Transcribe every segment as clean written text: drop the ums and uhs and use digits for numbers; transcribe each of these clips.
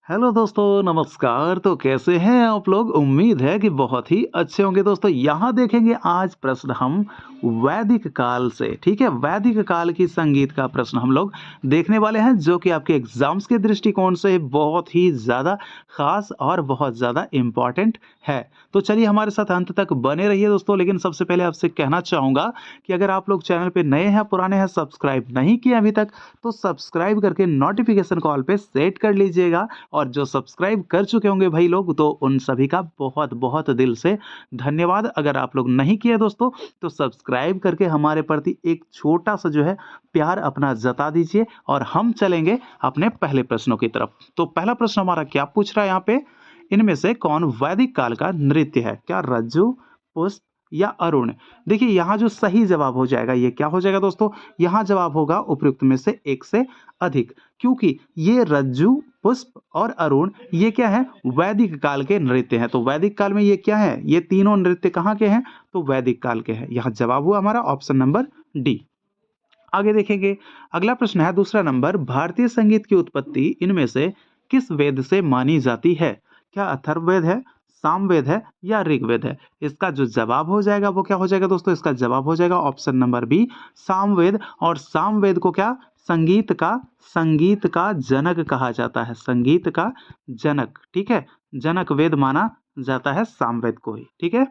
Hello दोस्तों, नमस्कार। तो कैसे हैं आप लोग? उम्मीद है कि बहुत ही अच्छे होंगे दोस्तों। यहाँ देखेंगे आज प्रश्न हम वैदिक काल से, ठीक है? वैदिक काल की संगीत का प्रश्न हम लोग देखने वाले हैं, जो कि आपके एग्जाम्स के दृष्टिकोण से बहुत ही ज़्यादा खास और बहुत ज़्यादा इम्पोर्टेंट है। तो चलिए हमारे साथ अंत तक बने रहिए दोस्तों। लेकिन सबसे पहले आपसे कहना चाहूँगा कि अगर आप लोग चैनल पे नए हैं, पुराने हैं, सब्सक्राइब नहीं किए अभी तक, तो सब्सक्राइब करके नोटिफिकेशन कॉल पे सेट कर लीजिएगा। और जो सब्सक्राइब कर चुके होंगे भाई लोग, तो उन सभी का बहुत बहुत दिल से धन्यवाद। अगर आप लोग नहीं किए दोस्तों, तो सब्सक्राइब करके हमारे प्रति एक छोटा सा जो है प्यार अपना जता दीजिए। और हम चलेंगे अपने पहले प्रश्नों की तरफ। तो पहला प्रश्न हमारा क्या पूछ रहा है यहाँ पे? इनमें से कौन वैदिक काल का नृत्य है? क्या रज्जु, पुष्प या अरुण? देखिए यहाँ जो सही जवाब हो जाएगा, ये क्या हो जाएगा दोस्तों? यहाँ जवाब होगा उपयुक्त में से एक से अधिक, क्योंकि ये रज्जु, पुष्प और अरुण ये क्या है? वैदिक काल के नृत्य हैं। तो वैदिक काल में ये क्या है? ये तीनों नृत्य कहाँ के हैं? तो वैदिक काल के हैं। यहाँ जवाब हुआ हमारा ऑप्शन नंबर डी। आगे देखेंगे, अगला प्रश्न है दूसरा नंबर। भारतीय संगीत की उत्पत्ति इनमें से किस वेद से मानी जाती है? क्या अथर्ववेद है, सामवेद है या ऋग्वेद है? इसका जो जवाब हो जाएगा वो क्या हो जाएगा दोस्तों? इसका जवाब हो जाएगा ऑप्शन नंबर बी, सामवेद। और सामवेद को क्या संगीत का जनक कहा जाता है। संगीत का जनक, ठीक है? जनक वेद माना जाता है सामवेद को ही, ठीक है?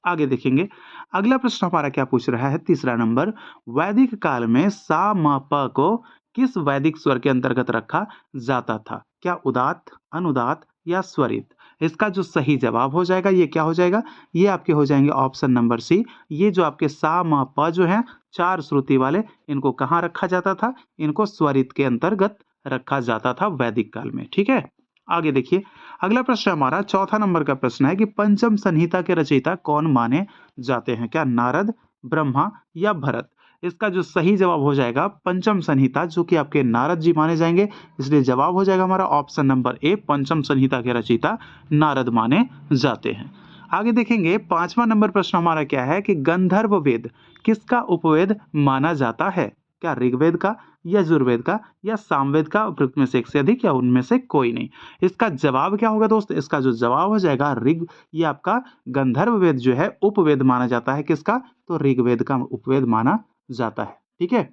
आगे देखेंगे, अगला प्रश्न हमारा क्या पूछ रहा है? तीसरा नंबर। वैदिक काल में सा म प को किस वैदिक स्वर के अंतर्गत रखा जाता था? क्या उदात्त, अनुदात्त या स्वरित? इसका जो सही जवाब हो जाएगा ये क्या हो जाएगा? ये आपके हो जाएंगे ऑप्शन नंबर सी। ये जो आपके सा म प जो है, चार श्रुति वाले, इनको कहाँ रखा जाता था? इनको स्वरित के अंतर्गत रखा जाता था वैदिक काल में, ठीक है? आगे देखिए, अगला प्रश्न हमारा चौथा नंबर का प्रश्न है कि पंचम संहिता के रचयिता कौन माने जाते हैं? क्या नारद, ब्रह्मा या भरत? इसका जो सही जवाब हो जाएगा पंचम संहिता, जो कि आपके नारद जी माने जाएंगे। इसलिए जवाब हो जाएगा हमारा ऑप्शन नंबर ए, पंचम संहिता के रचयिता नारद माने जाते हैं। आगे देखेंगे, पांचवा नंबर प्रश्न हमारा क्या है कि गंधर्व वेद किसका उपवेद माना जाता है? क्या ऋग्वेद का, यजुर्वेद का या सामवेद का? उपयुक्त में से एक से अधिक या उनमें से कोई नहीं? इसका जवाब क्या होगा दोस्त? इसका जो जवाब हो जाएगा ऋग, ये आपका गंधर्व वेद जो है उपवेद माना जाता है। किसका? तो ऋग्वेद का उपवेद माना जाता है, ठीक है?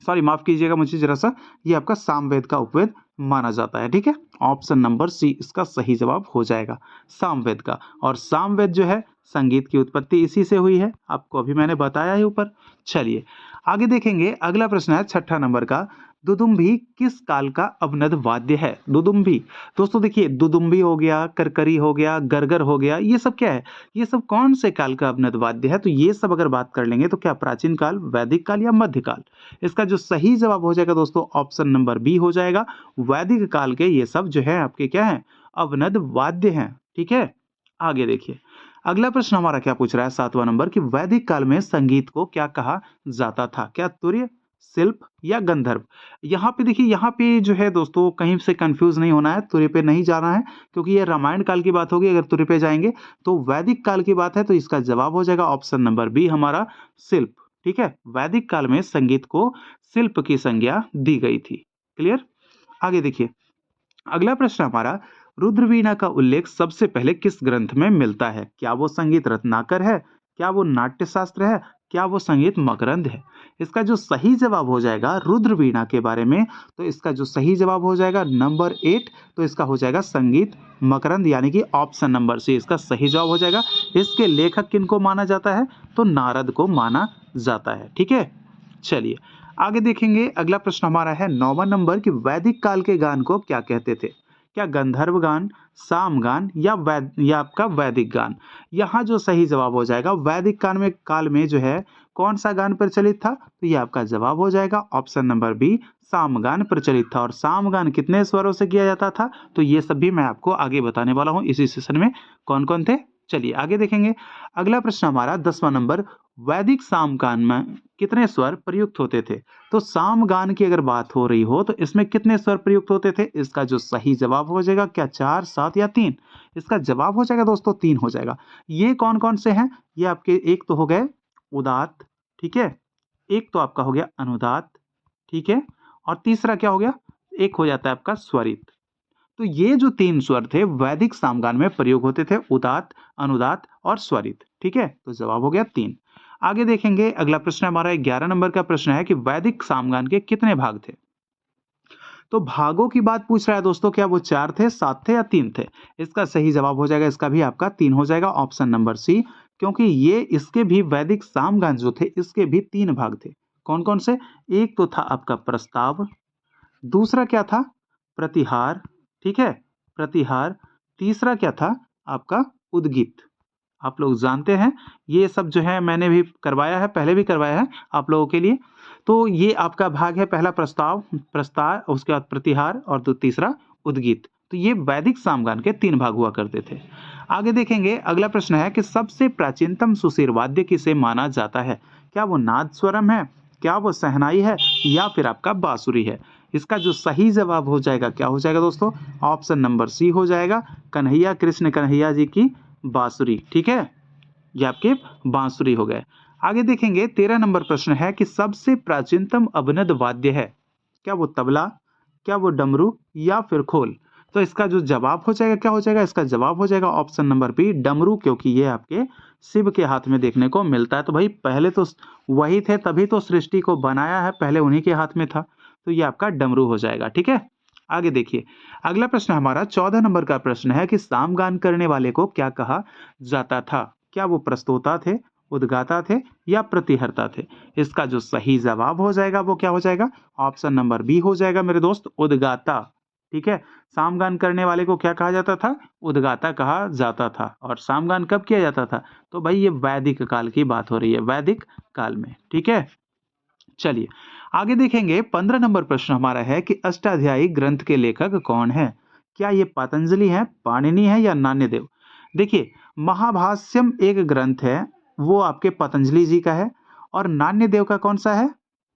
सॉरी, माफ कीजिएगा मुझे जरा सा, ये आपका सामवेद का उपवेद माना जाता है, ठीक है? ऑप्शन नंबर सी इसका सही जवाब हो जाएगा, सामवेद का। और सामवेद जो है, संगीत की उत्पत्ति इसी से हुई है, आपको अभी मैंने बताया ही ऊपर। चलिए आगे देखेंगे, अगला प्रश्न है छठा नंबर का। दुदुम्भी किस काल का अवनद वाद्य है? दुदुम्भी दोस्तों देखिए, दुदुम्भी हो गया, करकरी हो गया, गरगर हो गया, ये सब क्या है? ये सब कौन से काल का अवनद वाद्य है? तो ये सब अगर बात कर लेंगे तो क्या प्राचीन काल, वैदिक काल या मध्यकाल? इसका जो सही जवाब हो जाएगा दोस्तों ऑप्शन नंबर बी हो जाएगा। वैदिक काल के ये सब जो है आपके क्या है? अवनद वाद्य हैं, ठीक है? आगे देखिए, अगला प्रश्न हमारा क्या पूछ रहा है? सातवां नंबर कि वैदिक काल में संगीत को क्या कहा जाता था? क्या तुर्य, शिल्प या गंधर्व? यहाँ पे देखिए, यहाँ पे जो है दोस्तों कहीं से कंफ्यूज नहीं होना है, तुर्य पे नहीं जाना है, क्योंकि ये रामायण काल की बात होगी। अगर तुर्य पे जाएंगे तो वैदिक काल की बात है, तो इसका जवाब हो जाएगा ऑप्शन नंबर बी हमारा, शिल्प, ठीक है? वैदिक काल में संगीत को शिल्प की संज्ञा दी गई थी। क्लियर? आगे देखिए, अगला प्रश्न हमारा, रुद्रवीणा का उल्लेख सबसे पहले किस ग्रंथ में मिलता है? क्या वो संगीत रत्नाकर है? क्या वो नाट्य शास्त्र है? क्या वो संगीत मकरंद है? इसका जो सही जवाब हो जाएगा रुद्रवीणा के बारे में, तो इसका जो सही जवाब हो जाएगा नंबर 8, तो इसका हो जाएगा संगीत मकरंद, यानी कि ऑप्शन नंबर सी इसका सही जवाब हो जाएगा। इसके लेखक किनको माना जाता है? तो नारद को माना जाता है, ठीक है? चलिए आगे देखेंगे, अगला प्रश्न हमारा है 9वां नंबर कि वैदिक काल के गान को क्या कहते थे? क्या गंधर्व गान, सामगान या आपका वैदिक गान? यहाँ जो सही जवाब हो जाएगा, वैदिक काल में जो है कौन सा गान प्रचलित था? तो ये आपका जवाब हो जाएगा ऑप्शन नंबर बी, सामगान प्रचलित था। और सामगान कितने स्वरों से किया जाता था? तो ये सब भी मैं आपको आगे बताने वाला हूँ इसी सेशन में, कौन कौन थे। चलिए आगे देखेंगे, अगला प्रश्न हमारा 10वां नंबर, वैदिक सामगान में कितने स्वर प्रयुक्त होते थे? तो सामगान की अगर बात हो रही हो तो इसमें कितने स्वर प्रयुक्त होते थे? इसका जो सही जवाब हो जाएगा, क्या 4, 7 या 3? इसका जवाब हो जाएगा दोस्तों 3 हो जाएगा। ये कौन कौन से हैं? ये आपके एक तो हो गए उदात्त, ठीक है? एक तो आपका हो गया अनुदात्त, ठीक है? और तीसरा क्या हो गया? एक हो जाता है आपका स्वरित। तो ये जो 3 स्वर थे वैदिक सामगान में प्रयोग होते थे, उदात्त, अनुदात्त और स्वरित। ठीक है, तो जवाब हो गया 3। आगे देखेंगे, अगला प्रश्न हमारा 11 नंबर का प्रश्न है कि वैदिक सामगान के कितने भाग थे? तो भागों की बात पूछ रहा है दोस्तों, क्या वो 4 थे, 7 थे या 3 थे? इसका सही जवाब हो जाएगा, इसका भी आपका 3 हो जाएगा, ऑप्शन नंबर सी, क्योंकि ये इसके भी वैदिक सामगान जो थे इसके भी 3 भाग थे। कौन-कौन से? एक तो था आपका प्रस्ताव, दूसरा क्या था? प्रतिहार, ठीक है? प्रतिहार, तीसरा क्या था? आपका उद्गीत। आप लोग जानते हैं, ये सब जो है मैंने भी करवाया है, पहले भी करवाया है आप लोगों के लिए। तो ये आपका भाग है, पहला प्रस्ताव, उसके बाद प्रतिहार और तीसरा उद्गीत। तो ये वैदिक सामगान के 3 भाग हुआ करते थे। आगे देखेंगे, अगला प्रश्न है कि सबसे प्राचीनतम सुशीर वाद्य किसे माना जाता है? क्या वो नाद स्वरम है? क्या वो शहनाई है? या फिर आपका बांसुरी है? इसका जो सही जवाब हो जाएगा, क्या हो जाएगा दोस्तों? ऑप्शन नंबर सी हो जाएगा, कन्हैया कृष्ण कन्हैया जी की बांसुरी। ठीक है, ये आपके बांसुरी हो गए। आगे देखेंगे, 13 नंबर प्रश्न है कि सबसे प्राचीनतम अवनद वाद्य है? क्या वो तबला, क्या वो डमरू या फिर खोल? तो इसका जो जवाब हो जाएगा, क्या हो जाएगा? इसका जवाब हो जाएगा ऑप्शन नंबर बी, डमरू, क्योंकि ये आपके शिव के हाथ में देखने को मिलता है। तो भाई पहले तो वही थे, तभी तो सृष्टि को बनाया है, पहले उन्हीं के हाथ में था। तो ये आपका डमरू हो जाएगा। ठीक है, आगे देखिए, अगला प्रश्न हमारा 14 नंबर का प्रश्न है कि सामगान करने वाले को क्या कहा जाता था? क्या वो प्रस्तोता थे, उद्गाता थे या प्रतिहर्ता थे? इसका जो सही जवाब हो जाएगा वो क्या हो जाएगा? ऑप्शन नंबर बी हो जाएगा मेरे दोस्त, उद्गाता। ठीक है, सामगान करने वाले को क्या कहा जाता था? उद्गाता कहा जाता था। और सामगान कब किया जाता था? तो भाई ये वैदिक काल की बात हो रही है, वैदिक काल में। ठीक है, चलिए आगे देखेंगे, 15 नंबर प्रश्न हमारा है कि अष्टाध्यायी ग्रंथ के लेखक कौन है? क्या ये पतंजलि है, पाणिनि है या नान्यदेव? देखिए, महाभाष्यम एक ग्रंथ है, वो आपके पतंजलि जी का है। और नान्यदेव का कौन सा है?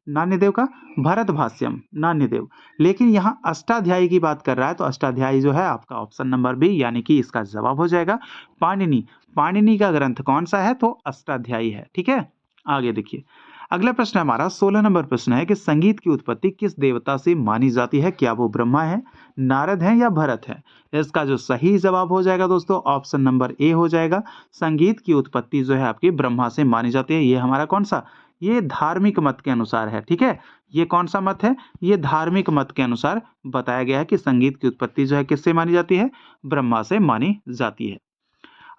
नान्यदेव का भरत भाष्यम, नान्यदेव। लेकिन यहाँ अष्टाध्यायी की बात कर रहा है, तो अष्टाध्यायी जो है आपका ऑप्शन नंबर बी, यानी कि इसका जवाब हो जाएगा पाणिनि। पाणिनि का ग्रंथ कौन सा है? तो अष्टाध्यायी है। ठीक है, आगे देखिए, अगला प्रश्न हमारा 16 नंबर प्रश्न है कि संगीत की उत्पत्ति किस देवता से मानी जाती है? क्या वो ब्रह्मा है, नारद है या भरत है? इसका जो सही जवाब हो जाएगा दोस्तों, ऑप्शन नंबर ए हो जाएगा। संगीत की उत्पत्ति जो है आपकी ब्रह्मा से मानी जाती है। ये हमारा कौन सा? ये धार्मिक मत के अनुसार है। ठीक है, ये कौन सा मत है? ये धार्मिक मत के अनुसार बताया गया है कि संगीत की उत्पत्ति जो है किससे मानी जाती है? ब्रह्मा से मानी जाती है।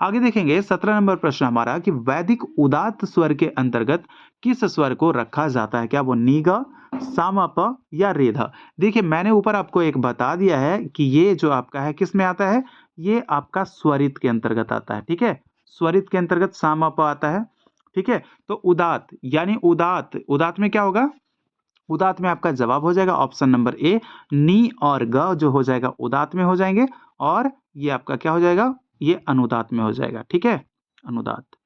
आगे देखेंगे, 17 नंबर प्रश्न हमारा कि वैदिक उदात्त स्वर के अंतर्गत किस स्वर को रखा जाता है? क्या वो नीग, सामप या रेध? देखिए, मैंने ऊपर आपको एक बता दिया है कि ये जो आपका है किस में आता है? ये आपका स्वरित के अंतर्गत आता है। ठीक है, स्वरित के अंतर्गत सामप आता है। ठीक है, तो उदात्त यानी उदात्त, उदात्त में क्या होगा? उदात्त में आपका जवाब हो जाएगा ऑप्शन नंबर ए, नी और ग जो हो जाएगा उदात्त में हो जाएंगे। और ये आपका क्या हो जाएगा? ये अनुदात्त में हो जाएगा। ठीक है, अनुदात्त।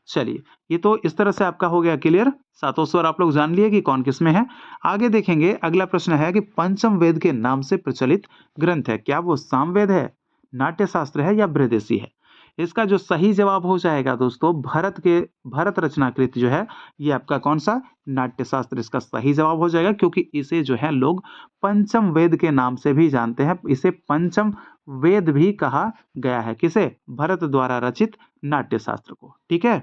चलिए, ये तो इस तरह से आपका हो गया क्लियर। सातों स्वर आप लोग जान लिए कि कौन किस में है। आगे देखेंगे, अगला प्रश्न है कि पंचम वेद के नाम से प्रचलित ग्रंथ है? क्या वो सामवेद है, नाट्य शास्त्र है या बृहदेशी है? इसका जो सही जवाब हो जाएगा दोस्तों, भरत रचनाकृत जो है ये आपका कौन सा? नाट्य शास्त्र इसका सही जवाब हो जाएगा, क्योंकि इसे जो है लोग पंचम वेद के नाम से भी जानते हैं। इसे पंचम वेद भी कहा गया है। किसे? भरत द्वारा रचित नाट्य शास्त्र को। ठीक है,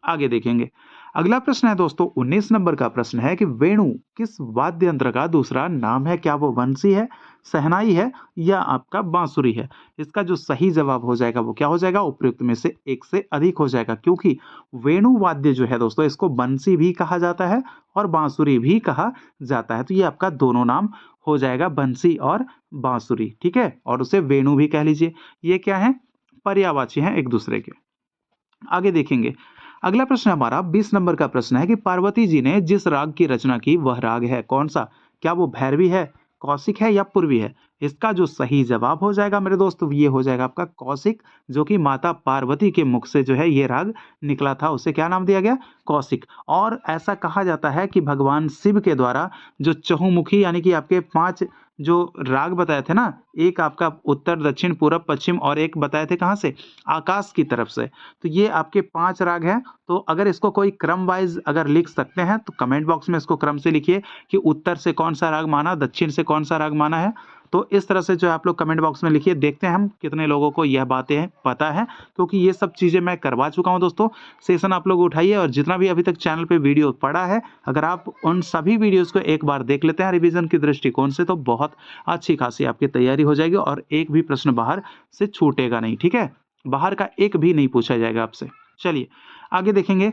आगे देखेंगे, अगला प्रश्न है दोस्तों 19 नंबर का प्रश्न है कि वेणु किस वाद्य यंत्र का दूसरा नाम है? क्या वो बंसी है, शहनाई है या आपका बांसुरी है? इसका जो सही जवाब हो जाएगा वो क्या हो जाएगा? उपयुक्त में से एक से अधिक हो जाएगा, क्योंकि वेणु वाद्य जो है दोस्तों इसको बंसी भी कहा जाता है और बांसुरी भी कहा जाता है। तो ये आपका दोनों नाम हो जाएगा, बंसी और बांसुरी। ठीक है, और उसे वेणु भी कह लीजिए। ये क्या है? पर्यायवाची हैं एक दूसरे के। आगे देखेंगे, अगला प्रश्न हमारा 20 नंबर का प्रश्न है कि पार्वती जी ने जिस राग की रचना की वह राग है कौन सा? क्या वो भैरवी है, कौशिक है या पूर्वी है? इसका जो सही जवाब हो जाएगा मेरे दोस्त, ये हो जाएगा आपका कौशिक, जो कि माता पार्वती के मुख से जो है ये राग निकला था, उसे क्या नाम दिया गया? कौशिक। और ऐसा कहा जाता है कि भगवान शिव के द्वारा जो चहुमुखी यानी कि आपके 5 जो राग बताए थे ना, एक आपका उत्तर, दक्षिण, पूरब, पश्चिम और एक बताए थे कहाँ से? आकाश की तरफ से। तो ये आपके 5 राग हैं। तो अगर इसको कोई क्रम वाइज अगर लिख सकते हैं तो कमेंट बॉक्स में इसको क्रम से लिखिए कि उत्तर से कौन सा राग माना, दक्षिण से कौन सा राग माना है, तो इस तरह से जो है आप लोग कमेंट बॉक्स में लिखिए, देखते हैं हम कितने लोगों को यह बातें पता है, क्योंकि ये सब चीज़ें मैं करवा चुका हूँ दोस्तों। सेशन आप लोग उठाइए और जितना भी अभी तक चैनल पे वीडियो पड़ा है, अगर आप उन सभी वीडियोज़ को एक बार देख लेते हैं रिवीजन की दृष्टिकोण से, तो बहुत अच्छी खासी आपकी तैयारी हो जाएगी और एक भी प्रश्न बाहर से छूटेगा नहीं, ठीक है? बाहर का एक भी नहीं पूछा जाएगा आपसे। चलिए आगे देखेंगे।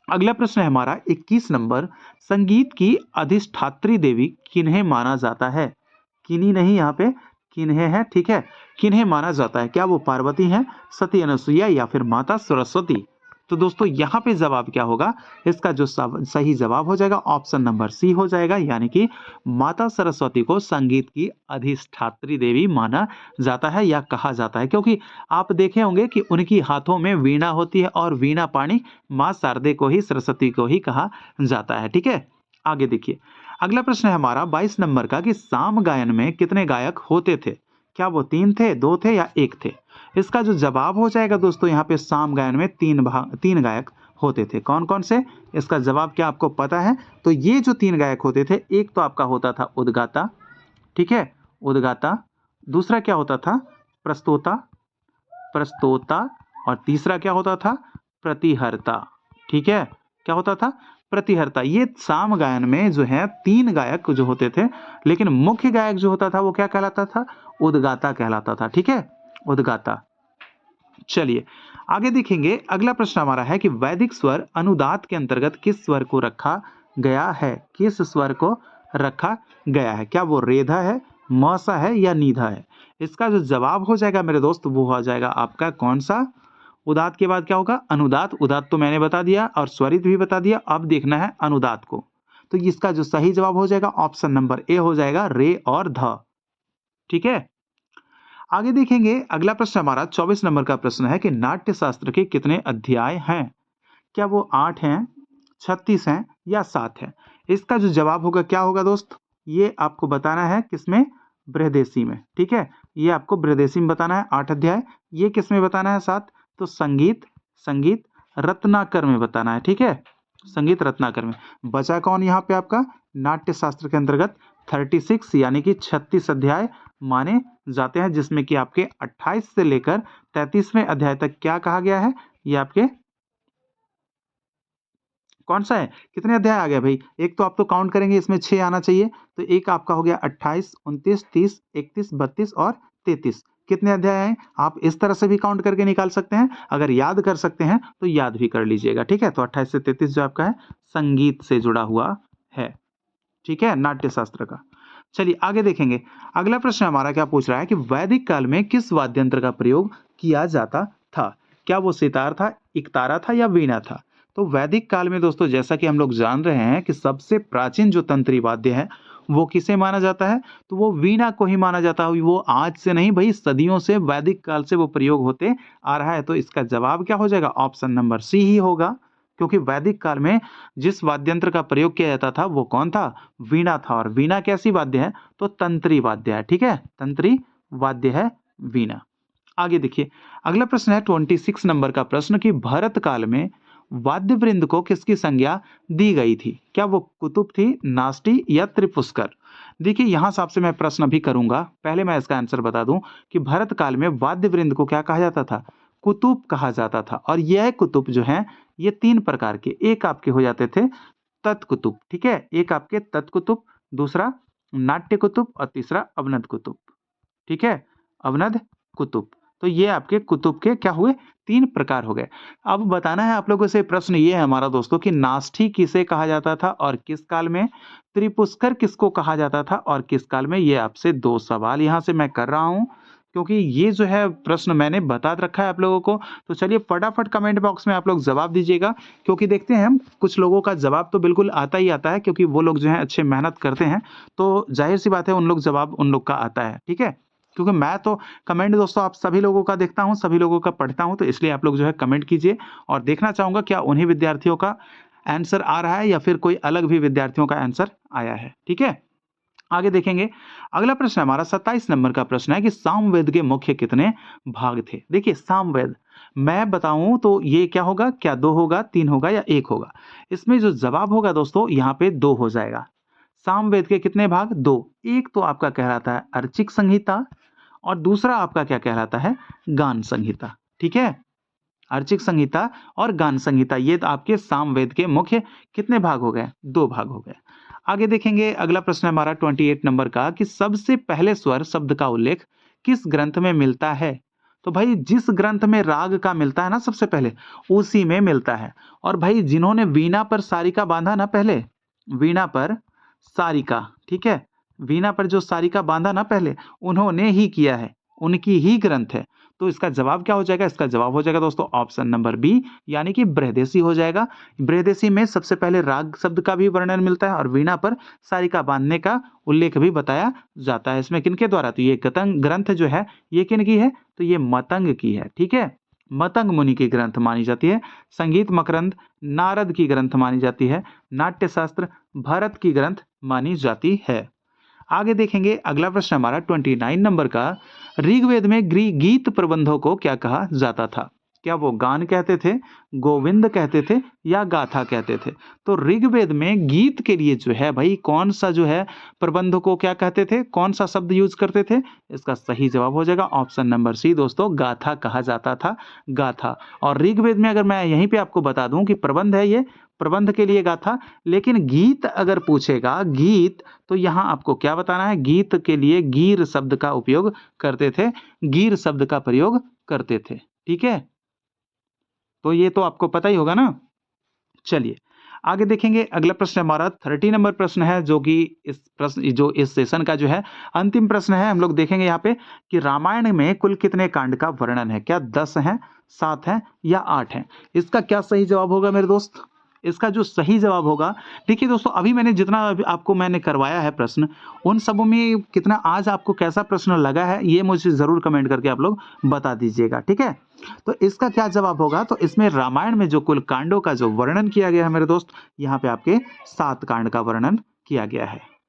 अगला प्रश्न है हमारा 21 नंबर, संगीत की अधिष्ठात्री देवी किन्हें माना जाता है? किन्हीं नहीं, यहाँ पे किन्हें है, ठीक है? किन्हें माना जाता है? क्या वो पार्वती हैं, सती अनुसुईया या फिर माता सरस्वती? तो दोस्तों यहाँ पे जवाब क्या होगा? इसका जो सही जवाब हो जाएगा ऑप्शन नंबर सी हो जाएगा, यानी कि माता सरस्वती को संगीत की अधिष्ठात्री देवी माना जाता है या कहा जाता है, क्योंकि आप देखे होंगे कि उनकी हाथों में वीणा होती है और वीणा पाणी माँ शारदे को ही, सरस्वती को ही कहा जाता है, ठीक है? आगे देखिए। अगला प्रश्न है हमारा 22 नंबर का कि साम गायन में कितने गायक होते थे? क्या वो 3 थे, 2 थे या 1 थे? इसका जो जवाब हो जाएगा दोस्तों यहाँ पे साम गायन में 3 गायक होते थे। कौन कौन से? इसका जवाब क्या आपको पता है? तो ये जो 3 गायक होते थे, एक तो आपका होता था उद्गाता, ठीक है? उद्गाता। दूसरा क्या होता था? प्रस्तोता, प्रस्तोता। और तीसरा क्या होता था? प्रतिहर्ता, ठीक है? क्या होता था? प्रतिहर्ता। ये साम गायन में जो है 3 गायक जो होते थे, लेकिन मुख्य गायक जो होता था वो क्या कहलाता था? उद्गाता कहलाता था, ठीक है? उद्गाता। चलिए आगे देखेंगे। अगला प्रश्न हमारा है कि वैदिक स्वर अनुदात के अंतर्गत किस स्वर को रखा गया है? किस स्वर को रखा गया है? क्या वो रेधा है, मसा है या नीधा है? इसका जो जवाब हो जाएगा मेरे दोस्त वो हो जाएगा आपका कौन सा? उदात के बाद क्या होगा? अनुदात। उदात तो मैंने बता दिया और स्वरित भी बता दिया, अब देखना है अनुदात को। तो इसका जो सही जवाब हो जाएगा ऑप्शन नंबर ए हो जाएगा, रे और ध, ठीक है? आगे देखेंगे। अगला प्रश्न हमारा 24 नंबर का प्रश्न है कि नाट्य शास्त्र के कितने अध्याय हैं? क्या वो 8 हैं, 36 हैं या 7 हैं? इसका जो जवाब होगा क्या होगा दोस्त? ये आपको बताना है किसमें? बृहदेशी में, ठीक है? ये आपको बृहदेशी में बताना है 8 अध्याय। ये किसमें बताना है 7? तो संगीत रत्नाकर में बताना है, ठीक है? संगीत रत्नाकर में। बचा कौन यहाँ पे आपका? नाट्य शास्त्र के अंतर्गत 36 यानी कि 36 अध्याय माने जाते हैं, जिसमें कि आपके 28 से लेकर 33वें अध्याय तक क्या कहा गया है? ये आपके कौन सा है? कितने अध्याय आ गए भाई? एक तो आप तो काउंट करेंगे, इसमें 6 आना चाहिए, तो एक आपका हो गया 28, 29, 30, 31, 32 और 33। कितने अध्याय हैं? आप इस तरह से भी काउंट करके निकाल सकते हैं। अगर याद कर सकते हैं तो याद भी कर लीजिएगा, ठीक है? तो 28 से 33 जो आपका है संगीत से जुड़ा हुआ है, ठीक है? नाट्य शास्त्र का। चलिए आगे देखेंगे। अगला प्रश्न हमारा क्या पूछ रहा है कि वैदिक काल में किस वाद्य यंत्र का प्रयोग किया जाता था? क्या वो सितार था, इकतारा था या वीणा था? तो वैदिक काल में दोस्तों जैसा कि हम लोग जान रहे हैं कि सबसे प्राचीन जो तंत्री वाद्य है वो किसे माना जाता है? तो वो वीणा को ही माना जाता है। वो आज से नहीं भाई, सदियों से, वैदिक काल से वो प्रयोग होते आ रहा है। तो इसका जवाब क्या हो जाएगा? ऑप्शन नंबर सी ही होगा, क्योंकि वैदिक काल में जिस वाद्यंत्र का प्रयोग किया जाता था वो कौन था? वीणा था। और वीणा कैसी वाद्य है? तो तंत्री वाद्य है, ठीक है? तंत्री वाद्य है वीणा। आगे देखिए। अगला प्रश्न है 26 नंबर का प्रश्न कि भरत काल में वाद्य वृंद को किसकी संज्ञा दी गई थी? क्या वो कुतुब थी, नाष्टी या त्रिपुष्कर? देखिए यहां से आपसे मैं प्रश्न भी करूंगा, पहले मैं इसका आंसर बता दूं कि भरत काल में वाद्य वृंद को क्या कहा जाता था? कुतुब कहा जाता था। और यह कुतुब जो है ये 3 प्रकार के, एक आपके हो जाते थे तत्कुतुब, ठीक है? एक आपके तत्कुतुब, दूसरा नाट्य कुतुब और तीसरा अवनद कुतुब, ठीक है? अवनद कुतुब। तो ये आपके कुतुब के क्या हुए? 3 प्रकार हो गए। अब बताना है आप लोगों से, प्रश्न ये है हमारा दोस्तों कि नाष्ठी किसे कहा जाता था और किस काल में? त्रिपुष्कर किसको कहा जाता था और किस काल में? ये आपसे 2 सवाल यहाँ से मैं कर रहा हूँ, क्योंकि ये जो है प्रश्न मैंने बता रखा है आप लोगों को। तो चलिए फटाफट कमेंट बॉक्स में आप लोग जवाब दीजिएगा, क्योंकि देखते हैं हम कुछ लोगों का जवाब तो बिल्कुल आता ही आता है, क्योंकि वो लोग जो है अच्छे मेहनत करते हैं, तो जाहिर सी बात है उन लोग जवाब उन लोग का आता है, ठीक है? क्योंकि मैं तो कमेंट दोस्तों आप सभी लोगों का देखता हूं, सभी लोगों का पढ़ता हूं, तो इसलिए आप लोग जो है कमेंट कीजिए और देखना चाहूंगा क्या उन्हीं विद्यार्थियों का आंसर आ रहा है या फिर कोई अलग भी विद्यार्थियों का आंसर आया है, ठीक है? आगे देखेंगे। अगला प्रश्न हमारा 27 नंबर का प्रश्न है कि सामवेद के मुख्य कितने भाग थे? देखिए सामवेद मैं बताऊं तो ये क्या होगा? क्या 2 होगा, 3 होगा या 1 होगा? इसमें जो जवाब होगा दोस्तों यहाँ पे 2 हो जाएगा। सामवेद के कितने भाग? 2। एक तो आपका कहलाता है अर्चिक संहिता और दूसरा आपका क्या कहलाता है? गान संहिता। ठीक है, अर्चिक संहिता और गान संहिता, ये तो आपके सामवेद के मुख्य कितने भाग हो गए? 2 भाग हो गए। आगे देखेंगे, अगला प्रश्न है हमारा 28 नंबर का कि सबसे पहले स्वर शब्द का उल्लेख किस ग्रंथ में मिलता है? तो भाई जिस ग्रंथ में राग का मिलता है ना सबसे पहले, उसी में मिलता है। और भाई जिन्होंने वीणा पर सारिका बांधा ना पहले, वीणा पर सारिका, ठीक है, वीणा पर जो सारिका बांधा ना पहले, उन्होंने ही किया है, उनकी ही ग्रंथ है। तो इसका जवाब क्या हो जाएगा? इसका जवाब हो जाएगा दोस्तों ऑप्शन नंबर बी, यानी कि बृहदेशी हो जाएगा। बृहदेशी में सबसे पहले राग शब्द का भी वर्णन मिलता है और वीणा पर सारिका बांधने का उल्लेख भी बताया जाता है। इसमें किनके द्वारा? तो ये गतंग ग्रंथ जो है ये किनकी है? तो ये मतंग की है। ठीक है, मतंग मुनि की ग्रंथ मानी जाती है। संगीत मकरंद नारद की ग्रंथ मानी जाती है। नाट्य शास्त्र भरत की ग्रंथ मानी जाती है। आगे देखेंगे, अगला प्रश्न हमारा 29 नंबर का, ऋग्वेद में गीत प्रबंधों को क्या कहा जाता था? क्या वो गान कहते थे, गोविंद कहते थे या गाथा कहते थे? तो ऋग्वेद में गीत के लिए जो है भाई कौन सा जो है प्रबंध को क्या कहते थे, कौन सा शब्द यूज करते थे? इसका सही जवाब हो जाएगा ऑप्शन नंबर सी दोस्तों, गाथा कहा जाता था, गाथा। और ऋग्वेद में अगर मैं यहीं पे आपको बता दूं कि प्रबंध है, ये प्रबंध के लिए गाथा, लेकिन गीत अगर पूछेगा गीत, तो यहां आपको क्या बताना है? गीत के लिए गीर शब्द का उपयोग करते थे, गीर शब्द का प्रयोग करते थे। ठीक है, तो ये तो आपको पता ही होगा ना। चलिए आगे देखेंगे, अगला प्रश्न हमारा 30 नंबर प्रश्न है, जो कि इस सेशन का जो है अंतिम प्रश्न है। हम लोग देखेंगे यहाँ पे कि रामायण में कुल कितने कांड का वर्णन है? क्या 10 है, 7 है या 8 है? इसका क्या सही जवाब होगा मेरे दोस्त? इसका जो सही जवाब होगा, देखिए दोस्तों, अभी मैंने जितना आपको मैंने करवाया है प्रश्न, उन सबों में कितना आज आपको कैसा प्रश्न लगा है, ये मुझे जरूर कमेंट करके आप लोग बता दीजिएगा। ठीक है, तो इसका क्या जवाब होगा? तो इसमें रामायण में जो कुल कांडों का जो वर्णन किया गया है मेरे दोस्त, यहाँ पे आपके 7 कांड का वर्णन किया गया है।